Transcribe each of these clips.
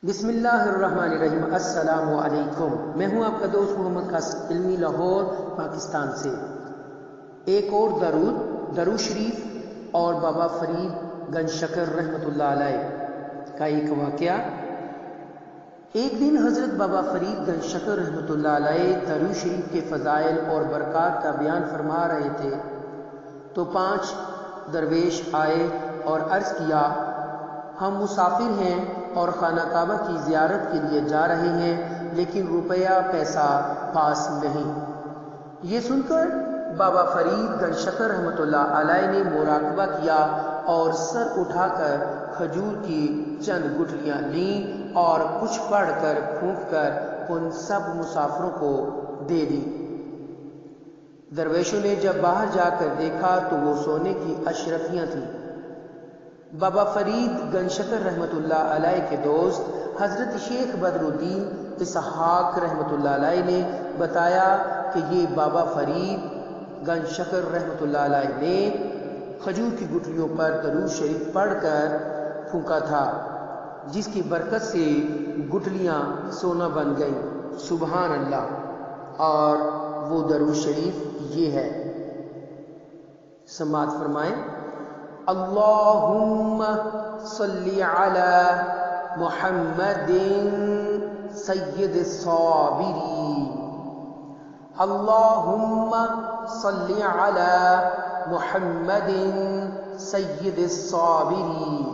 بسم اللہ الرحمن الرحیم۔ السلام علیکم، میں ہوں آپ کا دوست محمد قاسم علمی، لاہور پاکستان سے۔ ایک اور درود شریف اور بابا فرید گنج شکر رحمۃ اللہ علیہ کا ایک واقعہ۔ ایک دن حضرت بابا فرید گنج شکر رحمۃ اللہ علیہ درود شریف کے فضائل اور برکات کا بیان فرما رہے تھے تو 5 درویش آئے اور عرض کیا، ہم مسافر ہیں اور خانہ کعبہ کی زیارت کے لیے جا رہے ہیں، لیکن روپیہ پیسہ پاس نہیں۔ یہ سن کر بابا فرید گنج شکر رحمۃ اللہ علیہ نے مراقبہ کیا اور سر اٹھا کر کھجور کی چند گٹھلیاں لیں اور کچھ پڑھ کر پھونک کر ان سب مسافروں کو دے دی۔ درویشوں نے جب باہر جا کر دیکھا تو وہ سونے کی اشرفیاں تھیں۔ بابا فرید گنج شکر رحمۃ اللہ علیہ کے دوست حضرت شیخ بدر الدین اسحاق رحمۃ اللہ علیہ نے بتایا کہ یہ بابا فرید گنج شکر رحمۃ اللہ علیہ نے کھجور کی گٹھلیوں پر درود شریف پڑھ کر پھونکا تھا، جس کی برکت سے گٹھلیاں سونا بن گئیں۔ سبحان اللہ۔ اور وہ درود شریف یہ ہے، سماعت فرمائیں۔ اللہم صلی علی محمد سید الصابرین، اللہم صلی علی محمد سید الصابرین،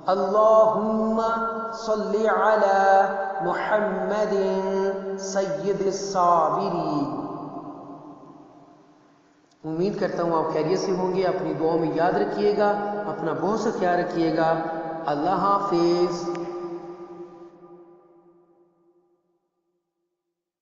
اللہم صلی علی محمد سید الصابرین۔ امید کرتا ہوں آپ خیریت سے ہوں گے۔ اپنی دعاؤں میں یاد رکھیے گا، اپنا بہت سا خیال رکھیے گا۔ اللہ حافظ۔